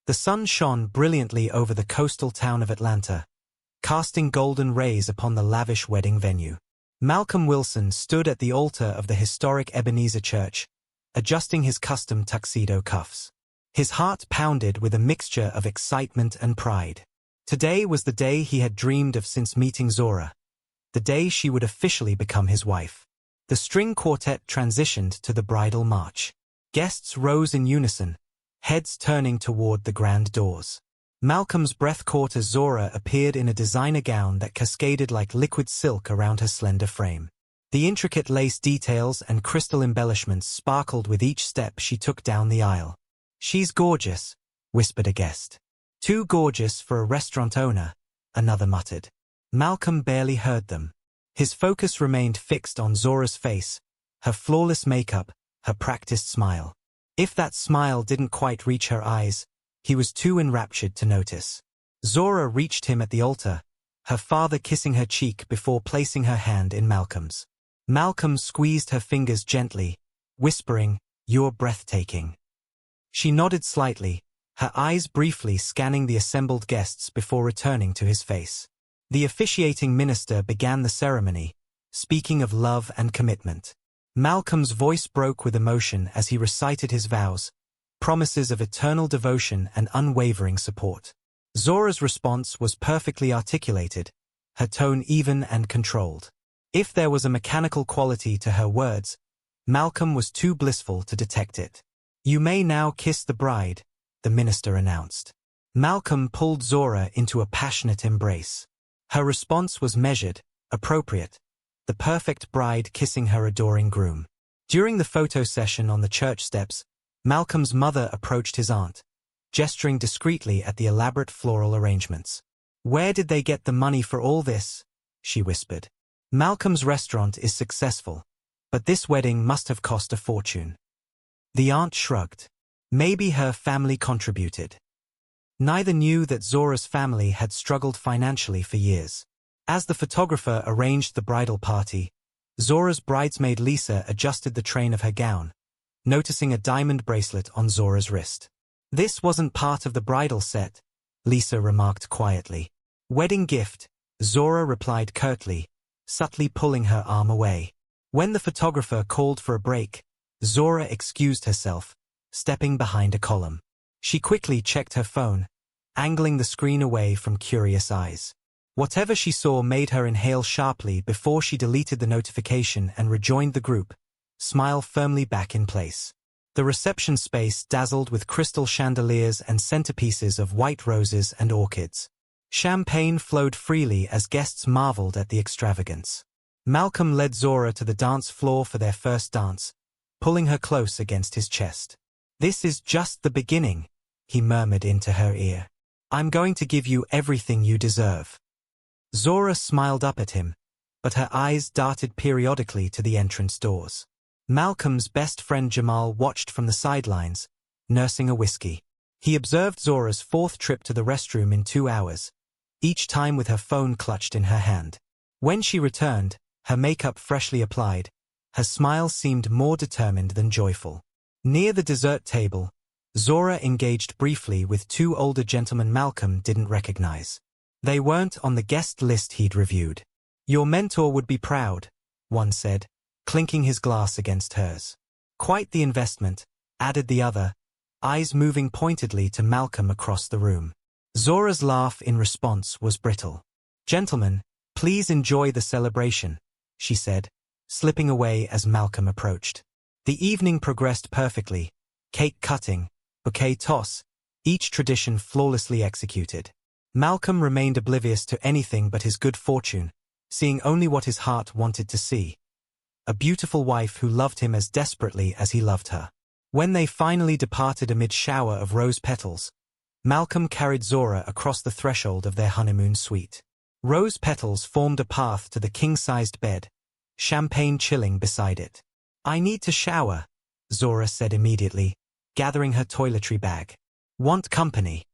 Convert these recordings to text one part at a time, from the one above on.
The sun shone brilliantly over the coastal town of Atlanta, casting golden rays upon the lavish wedding venue. Malcolm Wilson stood at the altar of the historic Ebenezer Church, adjusting his custom tuxedo cuffs. His heart pounded with a mixture of excitement and pride. Today was the day he had dreamed of since meeting Zora, the day she would officially become his wife. The string quartet transitioned to the bridal march. Guests rose in unison, heads turning toward the grand doors. Malcolm's breath caught as Zora appeared in a designer gown that cascaded like liquid silk around her slender frame. The intricate lace details and crystal embellishments sparkled with each step she took down the aisle. "She's gorgeous," whispered a guest. "Too gorgeous for a restaurant owner," another muttered. Malcolm barely heard them. His focus remained fixed on Zora's face, her flawless makeup, her practiced smile. If that smile didn't quite reach her eyes, he was too enraptured to notice. Zora reached him at the altar, her father kissing her cheek before placing her hand in Malcolm's. Malcolm squeezed her fingers gently, whispering, "You're breathtaking." She nodded slightly, her eyes briefly scanning the assembled guests before returning to his face. The officiating minister began the ceremony, speaking of love and commitment. Malcolm's voice broke with emotion as he recited his vows, promises of eternal devotion and unwavering support. Zora's response was perfectly articulated, her tone even and controlled. If there was a mechanical quality to her words, Malcolm was too blissful to detect it. "You may now kiss the bride," the minister announced. Malcolm pulled Zora into a passionate embrace. Her response was measured, appropriate, the perfect bride kissing her adoring groom. During the photo session on the church steps, Malcolm's mother approached his aunt, gesturing discreetly at the elaborate floral arrangements. "Where did they get the money for all this?" she whispered. "Malcolm's restaurant is successful, but this wedding must have cost a fortune." The aunt shrugged. Maybe her family contributed. Neither knew that Zora's family had struggled financially for years. As the photographer arranged the bridal party, Zora's bridesmaid Lisa adjusted the train of her gown, noticing a diamond bracelet on Zora's wrist. "This wasn't part of the bridal set," Lisa remarked quietly. "Wedding gift," Zora replied curtly, subtly pulling her arm away. When the photographer called for a break, Zora excused herself, stepping behind a column. She quickly checked her phone, angling the screen away from curious eyes. Whatever she saw made her inhale sharply before she deleted the notification and rejoined the group, smile firmly back in place. The reception space dazzled with crystal chandeliers and centerpieces of white roses and orchids. Champagne flowed freely as guests marveled at the extravagance. Malcolm led Zora to the dance floor for their first dance, pulling her close against his chest. "This is just the beginning," he murmured into her ear. "I'm going to give you everything you deserve." Zora smiled up at him, but her eyes darted periodically to the entrance doors. Malcolm's best friend Jamal watched from the sidelines, nursing a whiskey. He observed Zora's fourth trip to the restroom in 2 hours, each time with her phone clutched in her hand. When she returned, her makeup freshly applied, her smile seemed more determined than joyful. Near the dessert table, Zora engaged briefly with 2 older gentlemen Malcolm didn't recognize. They weren't on the guest list he'd reviewed. "Your mentor would be proud," one said, clinking his glass against hers. "Quite the investment," added the other, eyes moving pointedly to Malcolm across the room. Zora's laugh in response was brittle. "Gentlemen, please enjoy the celebration," she said, slipping away as Malcolm approached. The evening progressed perfectly, cake cutting, bouquet toss, each tradition flawlessly executed. Malcolm remained oblivious to anything but his good fortune, seeing only what his heart wanted to see. A beautiful wife who loved him as desperately as he loved her. When they finally departed amid shower of rose petals, Malcolm carried Zora across the threshold of their honeymoon suite. Rose petals formed a path to the king-sized bed, champagne chilling beside it. "I need to shower," Zora said immediately, gathering her toiletry bag. "Want company?"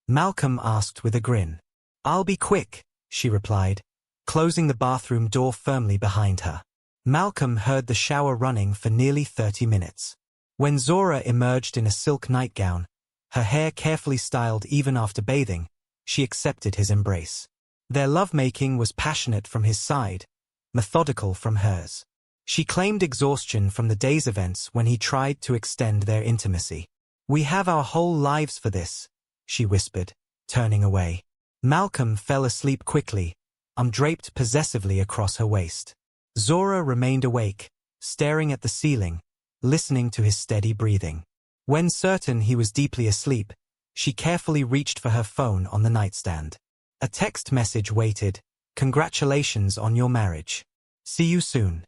Malcolm asked with a grin. "I'll be quick," she replied, closing the bathroom door firmly behind her. Malcolm heard the shower running for nearly 30 minutes. When Zora emerged in a silk nightgown, Her hair carefully styled even after bathing, she accepted his embrace. Their lovemaking was passionate from his side, methodical from hers. She claimed exhaustion from the day's events when he tried to extend their intimacy. "We have our whole lives for this," she whispered, turning away. Malcolm fell asleep quickly, draped possessively across her waist. Zora remained awake, staring at the ceiling, listening to his steady breathing. When certain he was deeply asleep, she carefully reached for her phone on the nightstand. A text message waited, "Congratulations on your marriage. See you soon."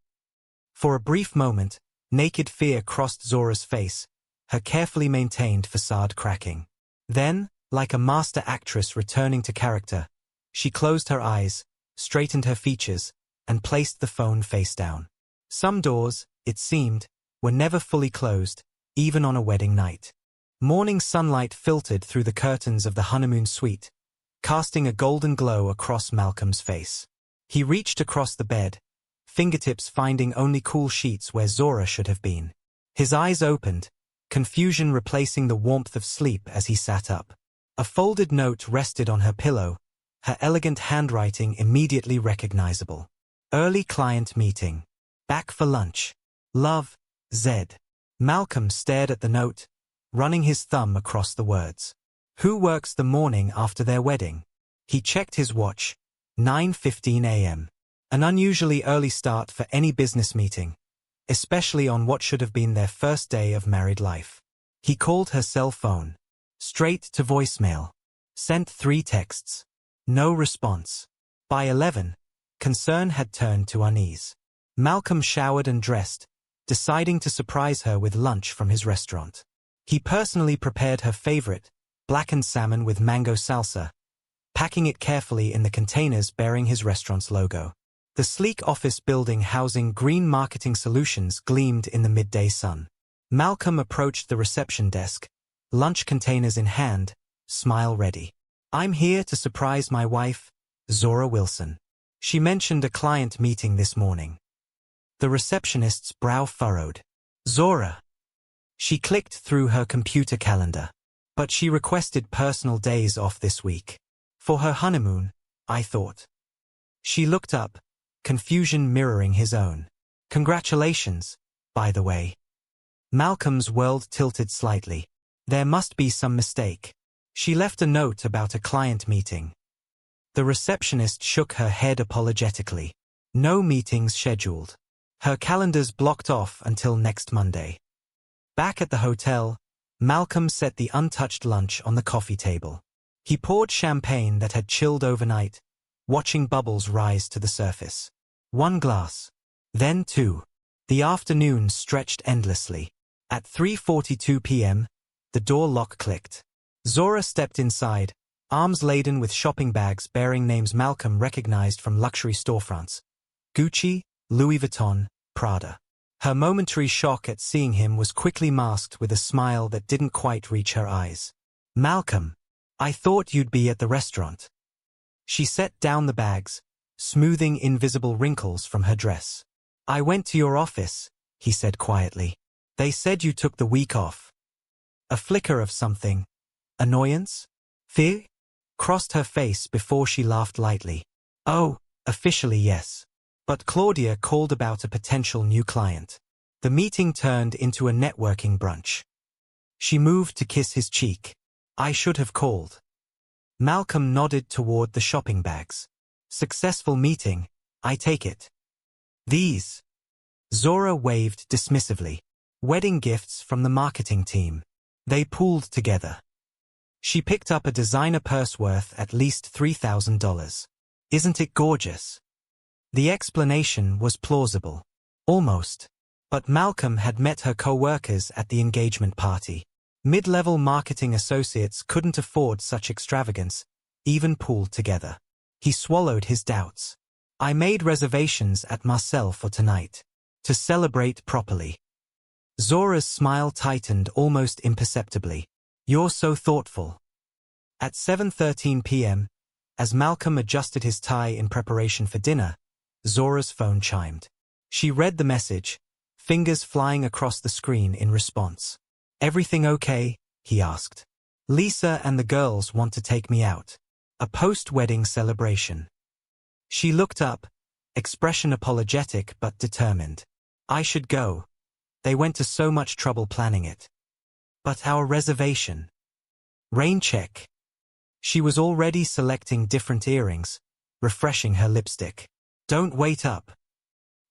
For a brief moment, naked fear crossed Zora's face, her carefully maintained facade cracking. Then, like a master actress returning to character, she closed her eyes, straightened her features, and placed the phone face down. Some doors, it seemed, were never fully closed, even on a wedding night. Morning sunlight filtered through the curtains of the honeymoon suite, casting a golden glow across Malcolm's face. He reached across the bed, fingertips finding only cool sheets where Zora should have been. His eyes opened, confusion replacing the warmth of sleep as he sat up. A folded note rested on her pillow, her elegant handwriting immediately recognizable. "Early client meeting. Back for lunch. Love, Zed." Malcolm stared at the note, running his thumb across the words. Who works the morning after their wedding? He checked his watch. 9:15 a.m. An unusually early start for any business meeting, especially on what should have been their first day of married life. He called her cell phone. Straight to voicemail. Sent 3 texts. No response. By 11, concern had turned to unease. Malcolm showered and dressed, deciding to surprise her with lunch from his restaurant. He personally prepared her favorite, blackened salmon with mango salsa, packing it carefully in the containers bearing his restaurant's logo. The sleek office building housing Green Marketing Solutions gleamed in the midday sun. Malcolm approached the reception desk, lunch containers in hand, smile ready. "I'm here to surprise my wife, Zora Wilson. She mentioned a client meeting this morning." The receptionist's brow furrowed. "Zora." She clicked through her computer calendar. "But she requested personal days off this week. For her honeymoon, I thought." She looked up, confusion mirroring his own. "Congratulations, by the way." Malcolm's world tilted slightly. There must be some mistake. She left a note about a client meeting. The receptionist shook her head apologetically. No meetings scheduled. Her calendar's blocked off until next Monday. Back at the hotel, Malcolm set the untouched lunch on the coffee table. He poured champagne that had chilled overnight, watching bubbles rise to the surface. 1 glass. Then 2. The afternoon stretched endlessly. At 3:42 p.m., the door lock clicked. Zora stepped inside, arms laden with shopping bags bearing names Malcolm recognized from luxury storefronts. Gucci, Louis Vuitton, Prada. Her momentary shock at seeing him was quickly masked with a smile that didn't quite reach her eyes. "Malcolm, I thought you'd be at the restaurant." She set down the bags, smoothing invisible wrinkles from her dress. "I went to your office," he said quietly. "They said you took the week off." A flicker of something, annoyance, fear, crossed her face before she laughed lightly. "Oh, officially yes. But Claudia called about a potential new client." The meeting turned into a networking brunch. She moved to kiss his cheek. "I should have called." Malcolm nodded toward the shopping bags. "Successful meeting, I take it." "These." Zora waved dismissively. "Wedding gifts from the marketing team." They pooled together. She picked up a designer purse worth at least $3,000. "Isn't it gorgeous?" The explanation was plausible. Almost. But Malcolm had met her co-workers at the engagement party. Mid-level marketing associates couldn't afford such extravagance, even pooled together. He swallowed his doubts. "I made reservations at Marcel for tonight. To celebrate properly." Zora's smile tightened almost imperceptibly. "You're so thoughtful." At 7:13 p.m., as Malcolm adjusted his tie in preparation for dinner, Zora's phone chimed. She read the message, fingers flying across the screen in response. "Everything okay?" he asked. Lisa and the girls want to take me out. A post-wedding celebration. She looked up, expression apologetic but determined. I should go. They went to so much trouble planning it. But our reservation. Rain check. She was already selecting different earrings, refreshing her lipstick. Don't wait up.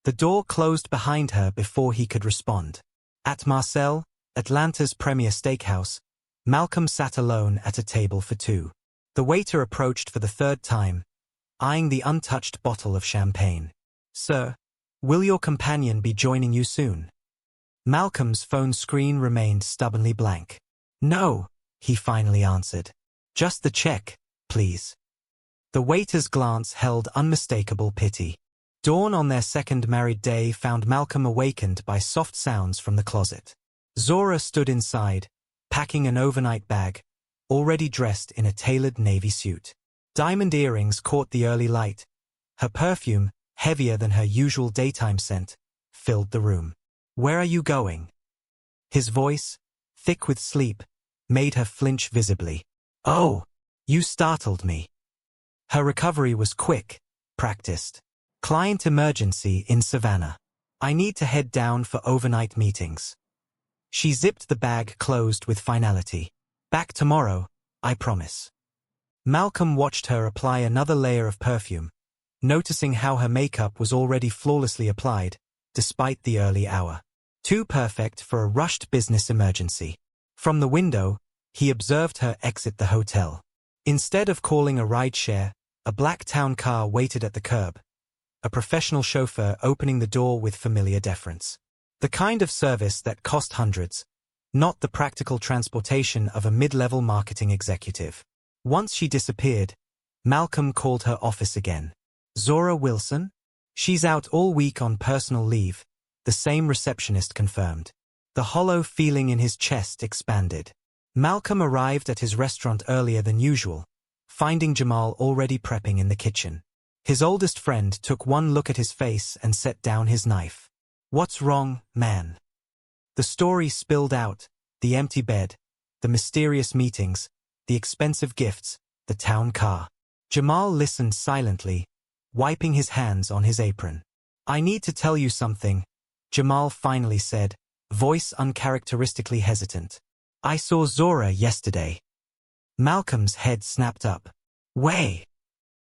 The door closed behind her before he could respond. At Marcel, Atlanta's premier steakhouse, Malcolm sat alone at a table for two. The waiter approached for the third time, eyeing the untouched bottle of champagne. Sir, will your companion be joining you soon? Malcolm's phone screen remained stubbornly blank. No, he finally answered. Just the check, please. The waiter's glance held unmistakable pity. Dawn on their second married day found Malcolm awakened by soft sounds from the closet. Zora stood inside, packing an overnight bag, already dressed in a tailored navy suit. Diamond earrings caught the early light. Her perfume, heavier than her usual daytime scent, filled the room. Where are you going? His voice, thick with sleep, made her flinch visibly. Oh, you startled me. Her recovery was quick, practiced. Client emergency in Savannah. I need to head down for overnight meetings. She zipped the bag closed with finality. Back tomorrow, I promise. Malcolm watched her apply another layer of perfume, noticing how her makeup was already flawlessly applied, despite the early hour. Too perfect for a rushed business emergency. From the window, he observed her exit the hotel. Instead of calling a rideshare, a black town car waited at the curb, a professional chauffeur opening the door with familiar deference. The kind of service that cost hundreds, not the practical transportation of a mid-level marketing executive. Once she disappeared, Malcolm called her office again. Zora Wilson? She's out all week on personal leave, the same receptionist confirmed. The hollow feeling in his chest expanded. Malcolm arrived at his restaurant earlier than usual, finding Jamal already prepping in the kitchen. His oldest friend took one look at his face and set down his knife. What's wrong, man? The story spilled out, the empty bed, the mysterious meetings, the expensive gifts, the town car. Jamal listened silently, wiping his hands on his apron. I need to tell you something, Jamal finally said, voice uncharacteristically hesitant. I saw Zora yesterday. Malcolm's head snapped up. Way.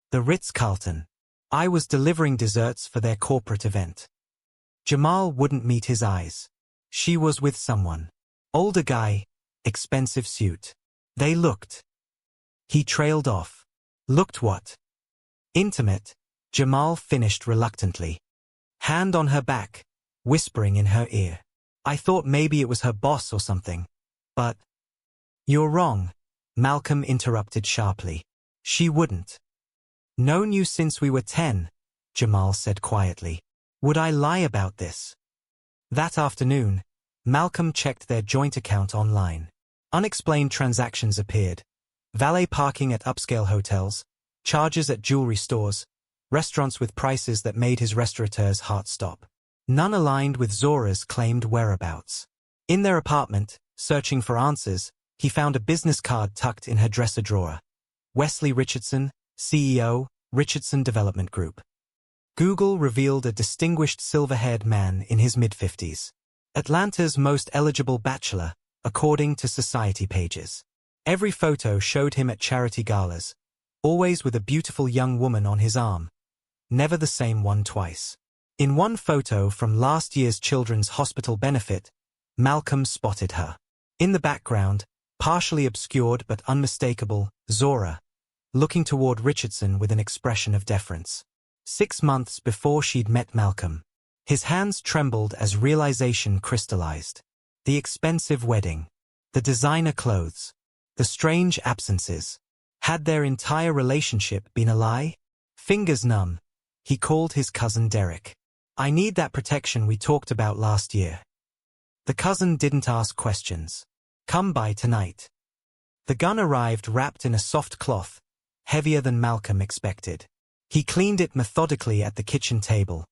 The Ritz-Carlton. I was delivering desserts for their corporate event. Jamal wouldn't meet his eyes. She was with someone. Older guy, expensive suit. They looked. He trailed off. Looked what? Intimate, Jamal finished reluctantly. Hand on her back, whispering in her ear. I thought maybe it was her boss or something. But... You're wrong, Malcolm interrupted sharply. She wouldn't. Known you since we were 10, Jamal said quietly. Would I lie about this? That afternoon, Malcolm checked their joint account online. Unexplained transactions appeared. Valet parking at upscale hotels, charges at jewelry stores, restaurants with prices that made his restaurateur's heart stop. None aligned with Zora's claimed whereabouts. In their apartment, searching for answers, he found a business card tucked in her dresser drawer. Wesley Richardson, CEO, Richardson Development Group. Google revealed a distinguished silver-haired man in his mid-50s. Atlanta's most eligible bachelor, according to society pages. Every photo showed him at charity galas, always with a beautiful young woman on his arm. Never the same one twice. In one photo from last year's Children's Hospital benefit, Malcolm spotted her. In the background, partially obscured but unmistakable, Zora, looking toward Richardson with an expression of deference. 6 months before she'd met Malcolm. His hands trembled as realization crystallized. The expensive wedding. The designer clothes. The strange absences. Had their entire relationship been a lie? Fingers numb, he called his cousin Derek. I need that protection we talked about last year. The cousin didn't ask questions. Come by tonight. The gun arrived wrapped in a soft cloth, heavier than Malcolm expected. He cleaned it methodically at the kitchen table,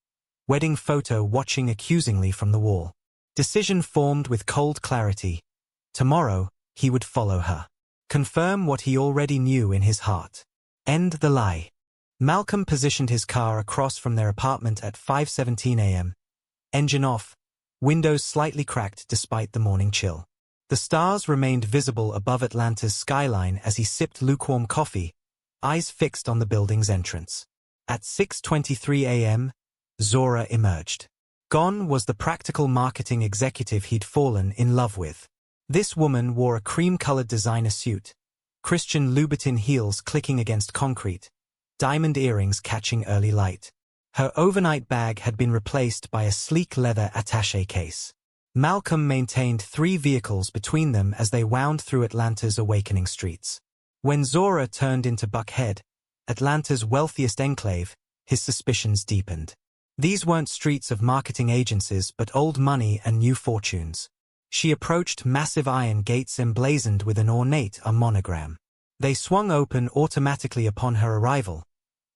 wedding photo watching accusingly from the wall. Decision formed with cold clarity. Tomorrow, he would follow her. Confirm what he already knew in his heart. End the lie. Malcolm positioned his car across from their apartment at 5:17 a.m. Engine off, windows slightly cracked despite the morning chill. The stars remained visible above Atlanta's skyline as he sipped lukewarm coffee, eyes fixed on the building's entrance. At 6:23 a.m., Zora emerged. Gone was the practical marketing executive he'd fallen in love with. This woman wore a cream-colored designer suit, Christian Louboutin heels clicking against concrete, diamond earrings catching early light. Her overnight bag had been replaced by a sleek leather attaché case. Malcolm maintained 3 vehicles between them as they wound through Atlanta's awakening streets. When Zora turned into Buckhead, Atlanta's wealthiest enclave, his suspicions deepened. These weren't streets of marketing agencies but old money and new fortunes. She approached massive iron gates emblazoned with an ornate monogram. They swung open automatically upon her arrival.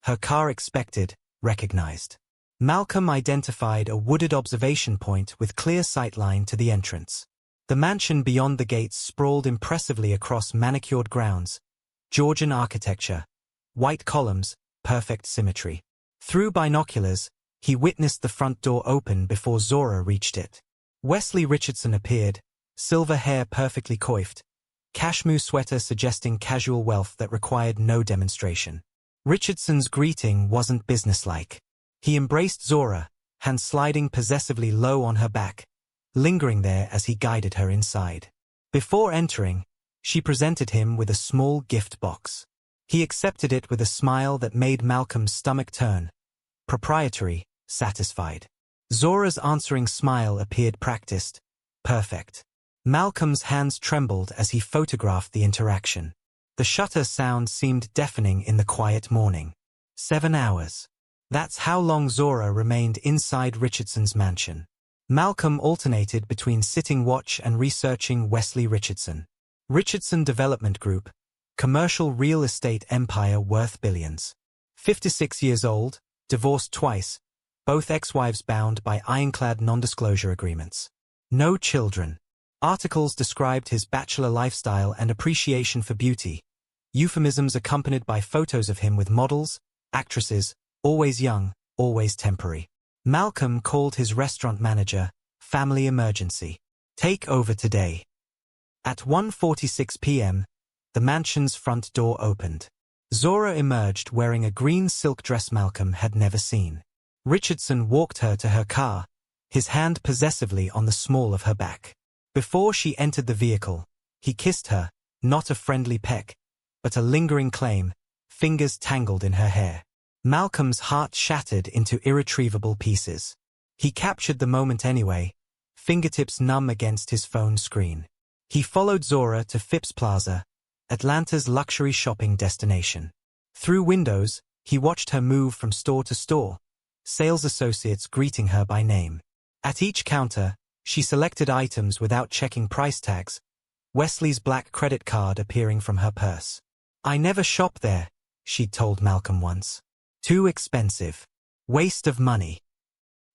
Her car expected, recognized. Malcolm identified a wooded observation point with clear sightline to the entrance. The mansion beyond the gates sprawled impressively across manicured grounds, Georgian architecture, white columns, perfect symmetry. Through binoculars, he witnessed the front door open before Zora reached it. Wesley Richardson appeared, silver hair perfectly coiffed, cashmere sweater suggesting casual wealth that required no demonstration. Richardson's greeting wasn't businesslike. He embraced Zora, hand sliding possessively low on her back, lingering there as he guided her inside. Before entering, she presented him with a small gift box. He accepted it with a smile that made Malcolm's stomach turn. Proprietary, satisfied. Zora's answering smile appeared practiced, perfect. Malcolm's hands trembled as he photographed the interaction. The shutter sound seemed deafening in the quiet morning. 7 hours. That's how long Zora remained inside Richardson's mansion. Malcolm alternated between sitting watch and researching Wesley Richardson. Richardson Development Group, commercial real estate empire worth billions. 56 years old, divorced twice, both ex-wives bound by ironclad non-disclosure agreements. No children. Articles described his bachelor lifestyle and appreciation for beauty, euphemisms accompanied by photos of him with models, actresses, always young, always temporary. Malcolm called his restaurant manager, family emergency. Take over today. At 1:46 p.m., the mansion's front door opened. Zora emerged wearing a green silk dress Malcolm had never seen. Richardson walked her to her car, his hand possessively on the small of her back. Before she entered the vehicle, he kissed her, not a friendly peck, but a lingering claim, fingers tangled in her hair. Malcolm's heart shattered into irretrievable pieces. He captured the moment anyway, fingertips numb against his phone screen. He followed Zora to Phipps Plaza, Atlanta's luxury shopping destination. Through windows, he watched her move from store to store, sales associates greeting her by name. At each counter, she selected items without checking price tags, Wesley's black credit card appearing from her purse. "I never shop there," she'd told Malcolm once. "Too expensive. Waste of money."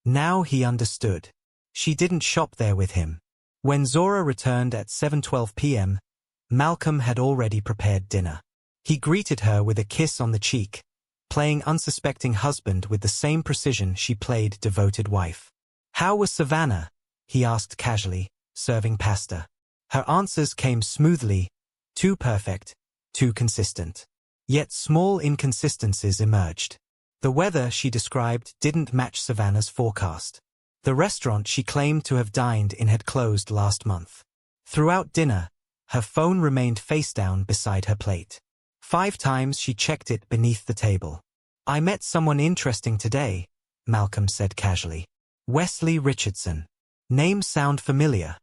Now he understood. She didn't shop there with him. When Zora returned at 7:12 p.m., Malcolm had already prepared dinner. He greeted her with a kiss on the cheek, playing unsuspecting husband with the same precision she played devoted wife. "How was Savannah?" he asked casually, serving pasta. Her answers came smoothly, too perfect, too consistent. Yet small inconsistencies emerged. The weather, she described, didn't match Savannah's forecast. The restaurant she claimed to have dined in had closed last month. Throughout dinner, her phone remained face down beside her plate. 5 times she checked it beneath the table. "I met someone interesting today," Malcolm said casually. "Wesley Richardson. Name sound familiar?"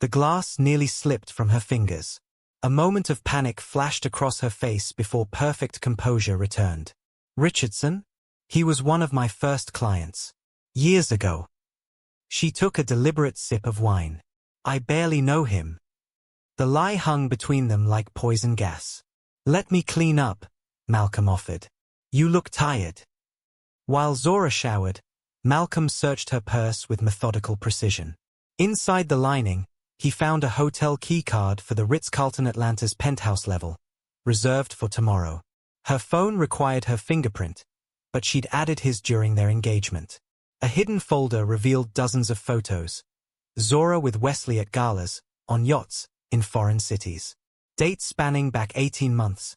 The glass nearly slipped from her fingers. A moment of panic flashed across her face before perfect composure returned. "Richardson? He was one of my first clients. Years ago." She took a deliberate sip of wine. "I barely know him." The lie hung between them like poison gas. "Let me clean up," Malcolm offered. "You look tired." While Zora showered, Malcolm searched her purse with methodical precision. Inside the lining, He found a hotel keycard for the Ritz-Carlton Atlanta's penthouse level, reserved for tomorrow. Her phone required her fingerprint, but she'd added his during their engagement. A hidden folder revealed dozens of photos. Zora with Wesley at galas, on yachts, in foreign cities. Dates spanning back 18 months,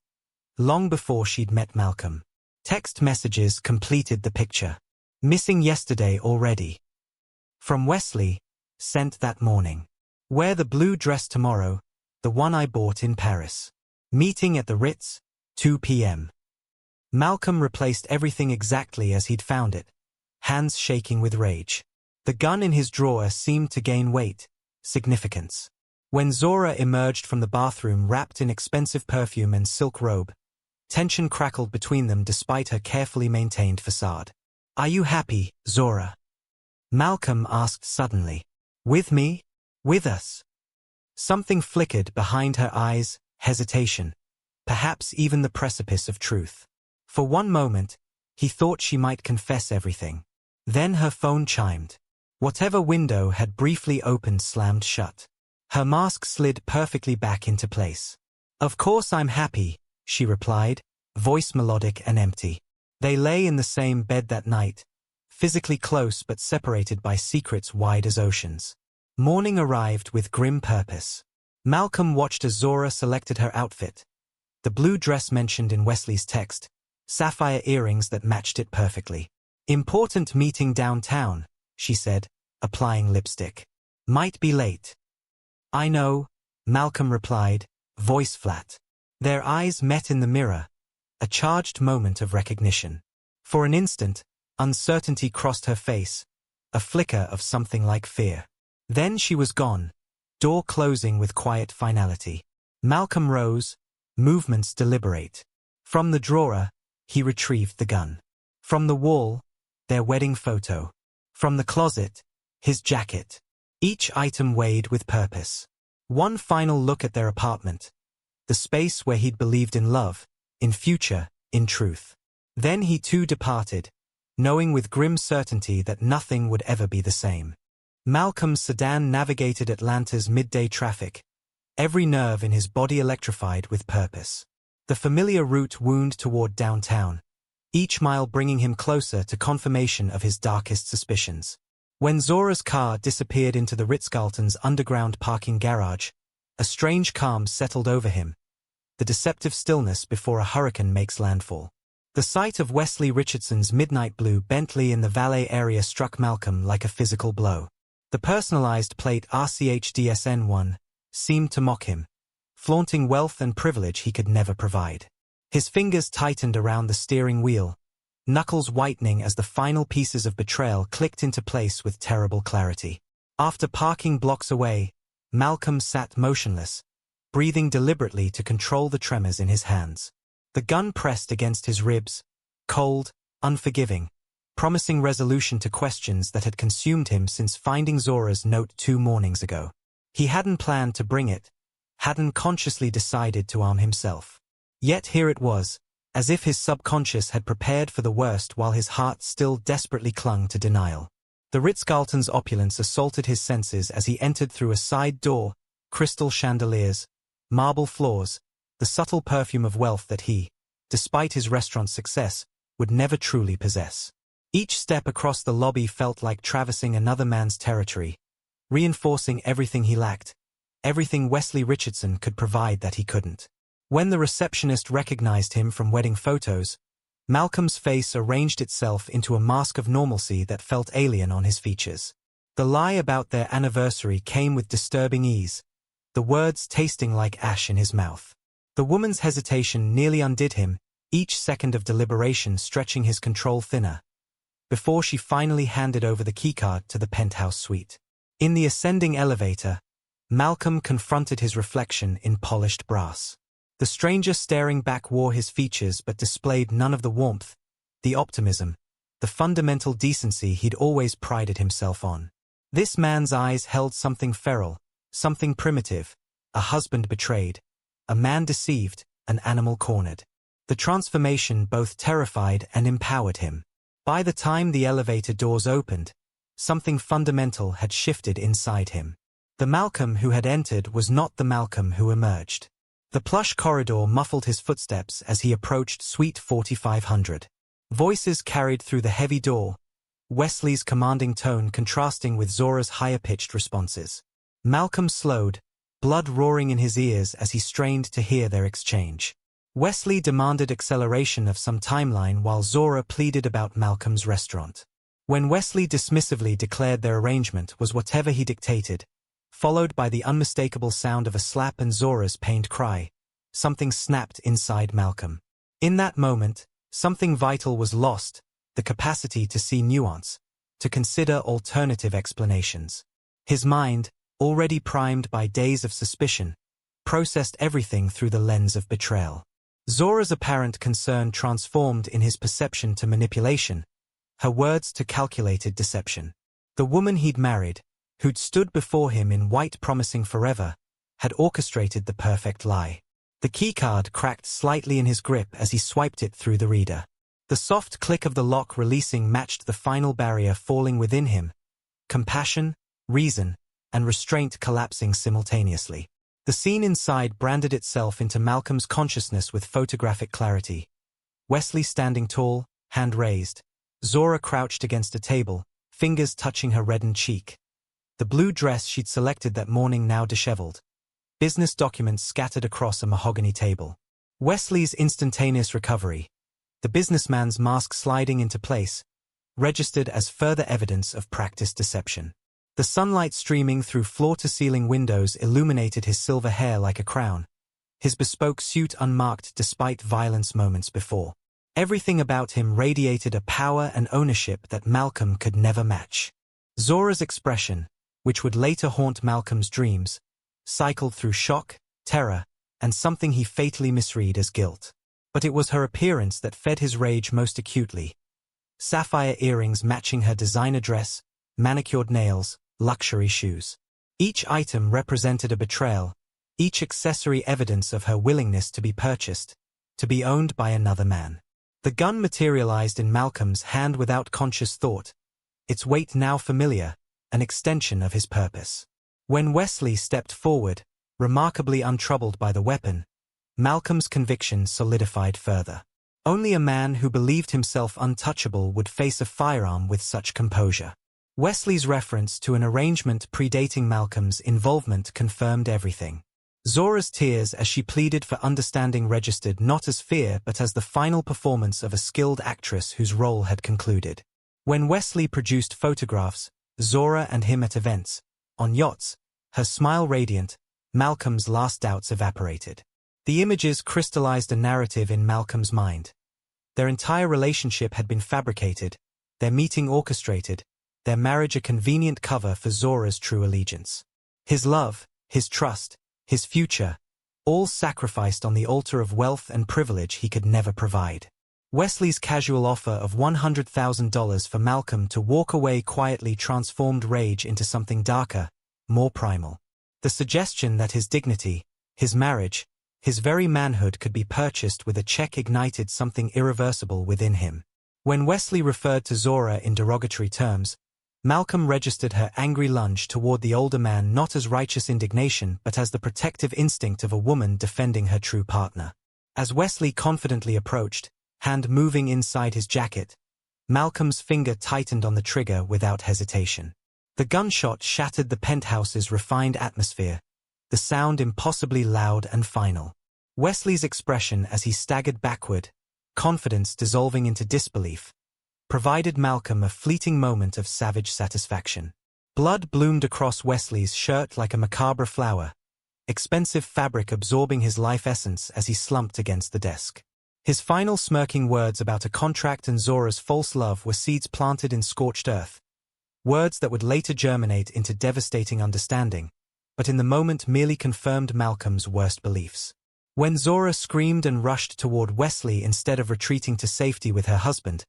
long before she'd met Malcolm. Text messages completed the picture. Missing yesterday already. From Wesley, sent that morning. Wear the blue dress tomorrow, the one I bought in Paris. Meeting at the Ritz, 2 p.m. Malcolm replaced everything exactly as he'd found it, hands shaking with rage. The gun in his drawer seemed to gain weight, significance. When Zora emerged from the bathroom wrapped in expensive perfume and silk robe, tension crackled between them despite her carefully maintained facade. "Are you happy, Zora?" Malcolm asked suddenly. "With me? With us?" Something flickered behind her eyes, hesitation, perhaps even the precipice of truth. For one moment, he thought she might confess everything. Then her phone chimed. Whatever window had briefly opened slammed shut. Her mask slid perfectly back into place. "Of course I'm happy," she replied, voice melodic and empty. They lay in the same bed that night, physically close but separated by secrets wide as oceans. Morning arrived with grim purpose. Malcolm watched as Zora selected her outfit. The blue dress mentioned in Wesley's text, sapphire earrings that matched it perfectly. "Important meeting downtown," she said, applying lipstick. "Might be late." "I know," Malcolm replied, voice flat. Their eyes met in the mirror, a charged moment of recognition. For an instant, uncertainty crossed her face, a flicker of something like fear. Then she was gone, door closing with quiet finality. Malcolm rose, movements deliberate. From the drawer, he retrieved the gun. From the wall, their wedding photo. From the closet, his jacket. Each item weighed with purpose. One final look at their apartment. The space where he'd believed in love, in future, in truth. Then he too departed, knowing with grim certainty that nothing would ever be the same. Malcolm's sedan navigated Atlanta's midday traffic, every nerve in his body electrified with purpose. The familiar route wound toward downtown, each mile bringing him closer to confirmation of his darkest suspicions. When Zora's car disappeared into the Ritz-Carlton's underground parking garage, a strange calm settled over him, the deceptive stillness before a hurricane makes landfall. The sight of Wesley Richardson's midnight blue Bentley in the valet area struck Malcolm like a physical blow. The personalized plate RCHDSN1 seemed to mock him, flaunting wealth and privilege he could never provide. His fingers tightened around the steering wheel, knuckles whitening as the final pieces of betrayal clicked into place with terrible clarity. After parking blocks away, Malcolm sat motionless, breathing deliberately to control the tremors in his hands. The gun pressed against his ribs, cold, unforgiving, promising resolution to questions that had consumed him since finding Zora's note 2 mornings ago. He hadn't planned to bring it, hadn't consciously decided to arm himself. Yet here it was, as if his subconscious had prepared for the worst while his heart still desperately clung to denial. The Ritz-Carlton's opulence assaulted his senses as he entered through a side door, crystal chandeliers, marble floors, the subtle perfume of wealth that he, despite his restaurant's success, would never truly possess. Each step across the lobby felt like traversing another man's territory, reinforcing everything he lacked, everything Wesley Richardson could provide that he couldn't. When the receptionist recognized him from wedding photos, Malcolm's face arranged itself into a mask of normalcy that felt alien on his features. The lie about their anniversary came with disturbing ease, the words tasting like ash in his mouth. The woman's hesitation nearly undid him, each second of deliberation stretching his control thinner, before she finally handed over the keycard to the penthouse suite. In the ascending elevator, Malcolm confronted his reflection in polished brass. The stranger staring back wore his features but displayed none of the warmth, the optimism, the fundamental decency he'd always prided himself on. This man's eyes held something feral, something primitive, a husband betrayed, a man deceived, an animal cornered. The transformation both terrified and empowered him. By the time the elevator doors opened, something fundamental had shifted inside him. The Malcolm who had entered was not the Malcolm who emerged. The plush corridor muffled his footsteps as he approached Suite 4500. Voices carried through the heavy door, Wesley's commanding tone contrasting with Zora's higher-pitched responses. Malcolm slowed, blood roaring in his ears as he strained to hear their exchange. Wesley demanded acceleration of some timeline while Zora pleaded about Malcolm's restaurant. When Wesley dismissively declared their arrangement was whatever he dictated, followed by the unmistakable sound of a slap and Zora's pained cry, something snapped inside Malcolm. In that moment, something vital was lost, the capacity to see nuance, to consider alternative explanations. His mind, already primed by days of suspicion, processed everything through the lens of betrayal. Zora's apparent concern transformed in his perception to manipulation, her words to calculated deception. The woman he'd married, who'd stood before him in white promising forever, had orchestrated the perfect lie. The keycard cracked slightly in his grip as he swiped it through the reader. The soft click of the lock releasing matched the final barrier falling within him, compassion, reason, and restraint collapsing simultaneously. The scene inside branded itself into Malcolm's consciousness with photographic clarity. Wesley standing tall, hand raised. Zora crouched against a table, fingers touching her reddened cheek. The blue dress she'd selected that morning now disheveled. Business documents scattered across a mahogany table. Wesley's instantaneous recovery, the businessman's mask sliding into place, registered as further evidence of practiced deception. The sunlight streaming through floor-to-ceiling windows illuminated his silver hair like a crown, his bespoke suit unmarked despite violence moments before. Everything about him radiated a power and ownership that Malcolm could never match. Zora's expression, which would later haunt Malcolm's dreams, cycled through shock, terror, and something he fatally misread as guilt. But it was her appearance that fed his rage most acutely. Sapphire earrings matching her designer dress, manicured nails, luxury shoes. Each item represented a betrayal, each accessory evidence of her willingness to be purchased, to be owned by another man. The gun materialized in Malcolm's hand without conscious thought, its weight now familiar, an extension of his purpose. When Wesley stepped forward, remarkably untroubled by the weapon, Malcolm's conviction solidified further. Only a man who believed himself untouchable would face a firearm with such composure. Wesley's reference to an arrangement predating Malcolm's involvement confirmed everything. Zora's tears as she pleaded for understanding registered not as fear but as the final performance of a skilled actress whose role had concluded. When Wesley produced photographs, Zora and him at events, on yachts, her smile radiant, Malcolm's last doubts evaporated. The images crystallized a narrative in Malcolm's mind. Their entire relationship had been fabricated, their meeting orchestrated, their marriage a convenient cover for Zora's true allegiance. His love, his trust, his future, all sacrificed on the altar of wealth and privilege he could never provide. Wesley's casual offer of $100,000 for Malcolm to walk away quietly transformed rage into something darker, more primal. The suggestion that his dignity, his marriage, his very manhood could be purchased with a check ignited something irreversible within him. When Wesley referred to Zora in derogatory terms, Malcolm registered her angry lunge toward the older man not as righteous indignation but as the protective instinct of a woman defending her true partner. As Wesley confidently approached, hand moving inside his jacket, Malcolm's finger tightened on the trigger without hesitation. The gunshot shattered the penthouse's refined atmosphere, the sound impossibly loud and final. Wesley's expression as he staggered backward, confidence dissolving into disbelief, provided Malcolm a fleeting moment of savage satisfaction. Blood bloomed across Wesley's shirt like a macabre flower, expensive fabric absorbing his life essence as he slumped against the desk. His final smirking words about a contract and Zora's false love were seeds planted in scorched earth, words that would later germinate into devastating understanding, but in the moment merely confirmed Malcolm's worst beliefs. When Zora screamed and rushed toward Wesley instead of retreating to safety with her husband,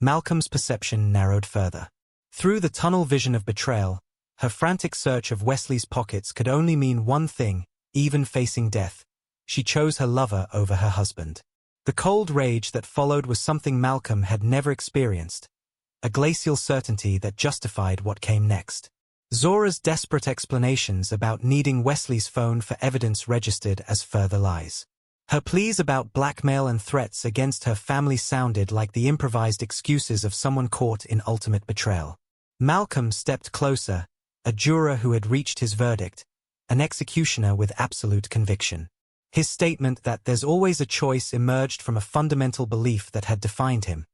Malcolm's perception narrowed further. Through the tunnel vision of betrayal, her frantic search of Wesley's pockets could only mean one thing, even facing death. She chose her lover over her husband. The cold rage that followed was something Malcolm had never experienced, a glacial certainty that justified what came next. Zora's desperate explanations about needing Wesley's phone for evidence registered as further lies. Her pleas about blackmail and threats against her family sounded like the improvised excuses of someone caught in ultimate betrayal. Malcolm stepped closer, a juror who had reached his verdict, an executioner with absolute conviction. His statement that there's always a choice emerged from a fundamental belief that had defined him.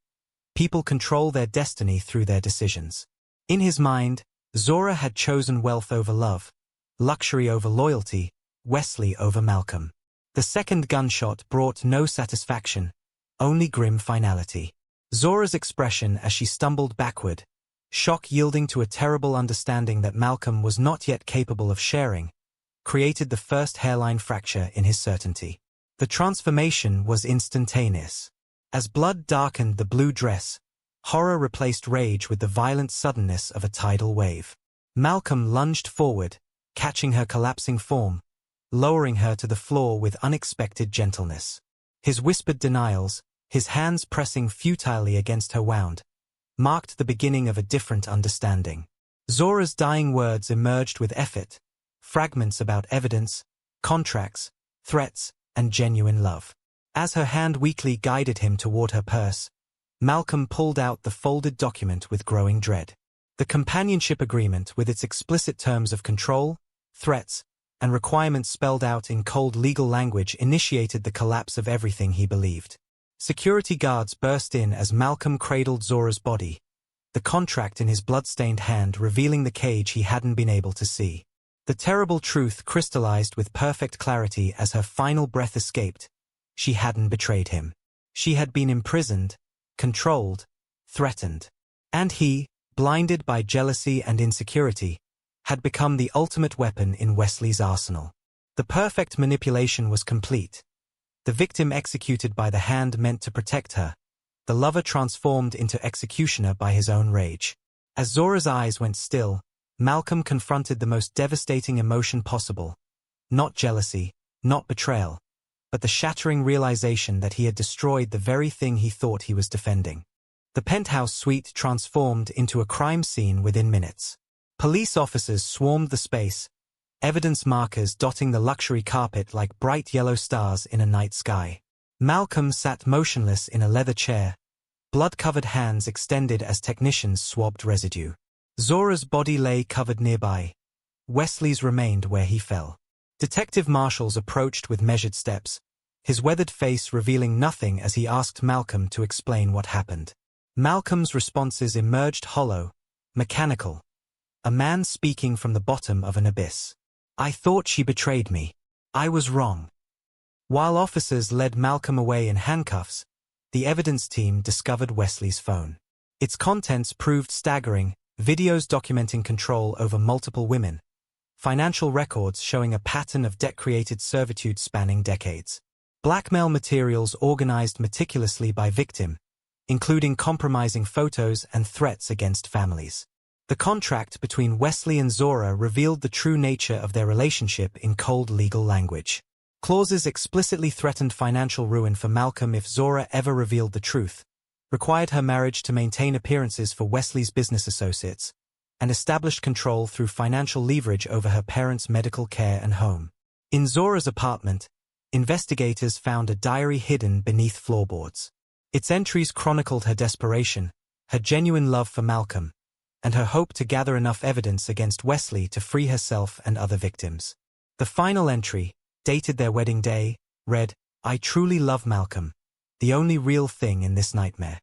People control their destiny through their decisions. In his mind, Zora had chosen wealth over love, luxury over loyalty, Wesley over Malcolm. The second gunshot brought no satisfaction, only grim finality. Zora's expression as she stumbled backward, shock yielding to a terrible understanding that Malcolm was not yet capable of sharing, created the first hairline fracture in his certainty. The transformation was instantaneous. As blood darkened the blue dress, horror replaced rage with the violent suddenness of a tidal wave. Malcolm lunged forward, catching her collapsing form, lowering her to the floor with unexpected gentleness. His whispered denials, his hands pressing futilely against her wound, marked the beginning of a different understanding. Zora's dying words emerged with effort, fragments about evidence, contracts, threats, and genuine love. As her hand weakly guided him toward her purse, Malcolm pulled out the folded document with growing dread. The companionship agreement with its explicit terms of control, threats, and requirements spelled out in cold legal language initiated the collapse of everything he believed. Security guards burst in as Malcolm cradled Zora's body, the contract in his blood-stained hand revealing the cage he hadn't been able to see. The terrible truth crystallized with perfect clarity as her final breath escaped. She hadn't betrayed him. She had been imprisoned, controlled, threatened. And he, blinded by jealousy and insecurity, had become the ultimate weapon in Wesley's arsenal. The perfect manipulation was complete. The victim executed by the hand meant to protect her, the lover transformed into executioner by his own rage. As Zora's eyes went still, Malcolm confronted the most devastating emotion possible. Not jealousy, not betrayal, but the shattering realization that he had destroyed the very thing he thought he was defending. The penthouse suite transformed into a crime scene within minutes. Police officers swarmed the space, evidence markers dotting the luxury carpet like bright yellow stars in a night sky. Malcolm sat motionless in a leather chair, blood-covered hands extended as technicians swabbed residue. Zora's body lay covered nearby. Wesley's remained where he fell. Detective marshals approached with measured steps, his weathered face revealing nothing as he asked Malcolm to explain what happened. Malcolm's responses emerged hollow, mechanical. A man speaking from the bottom of an abyss. I thought she betrayed me. I was wrong. While officers led Malcolm away in handcuffs, the evidence team discovered Wesley's phone. Its contents proved staggering, videos documenting control over multiple women, financial records showing a pattern of debt-created servitude spanning decades, blackmail materials organized meticulously by victim, including compromising photos and threats against families. The contract between Wesley and Zora revealed the true nature of their relationship in cold legal language. Clauses explicitly threatened financial ruin for Malcolm if Zora ever revealed the truth, required her marriage to maintain appearances for Wesley's business associates, and established control through financial leverage over her parents' medical care and home. In Zora's apartment, investigators found a diary hidden beneath floorboards. Its entries chronicled her desperation, her genuine love for Malcolm, and her hope to gather enough evidence against Wesley to free herself and other victims. The final entry, dated their wedding day, read, "I truly love Malcolm, the only real thing in this nightmare."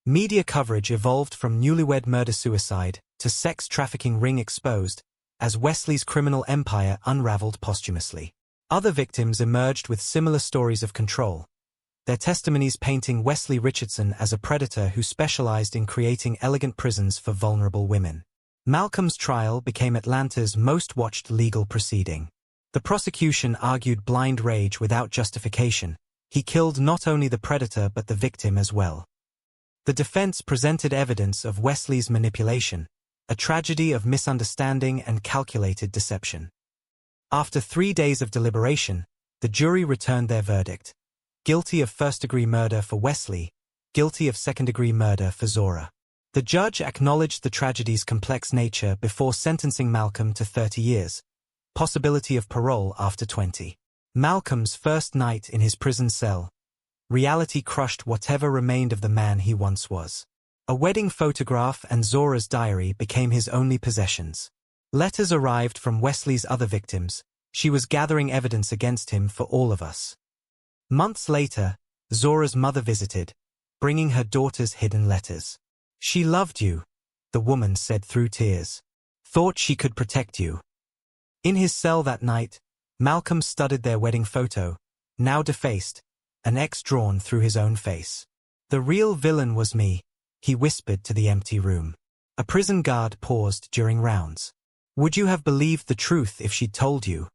Media coverage evolved from newlywed murder-suicide to sex trafficking ring exposed, as Wesley's criminal empire unraveled posthumously. Other victims emerged with similar stories of control, their testimonies painting Wesley Richardson as a predator who specialized in creating elegant prisons for vulnerable women. Malcolm's trial became Atlanta's most-watched legal proceeding. The prosecution argued blind rage without justification. He killed not only the predator but the victim as well. The defense presented evidence of Wesley's manipulation, a tragedy of misunderstanding and calculated deception. After 3 days of deliberation, the jury returned their verdict. Guilty of first-degree murder for Wesley, guilty of second-degree murder for Zora. The judge acknowledged the tragedy's complex nature before sentencing Malcolm to 30 years, possibility of parole after 20. Malcolm's first night in his prison cell. Reality crushed whatever remained of the man he once was. A wedding photograph and Zora's diary became his only possessions. Letters arrived from Wesley's other victims. She was gathering evidence against him for all of us. Months later, Zora's mother visited, bringing her daughter's hidden letters. "She loved you," the woman said through tears. "Thought she could protect you." In his cell that night, Malcolm studied their wedding photo, now defaced, an X drawn through his own face. "The real villain was me," he whispered to the empty room. A prison guard paused during rounds. "Would you have believed the truth if she'd told you?"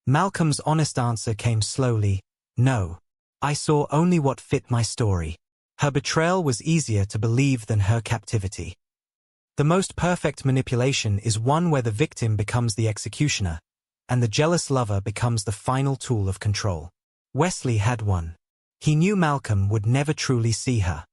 Malcolm's honest answer came slowly, "No. I saw only what fit my story." Her betrayal was easier to believe than her captivity. The most perfect manipulation is one where the victim becomes the executioner, and the jealous lover becomes the final tool of control. Wesley had one. He knew Malcolm would never truly see her.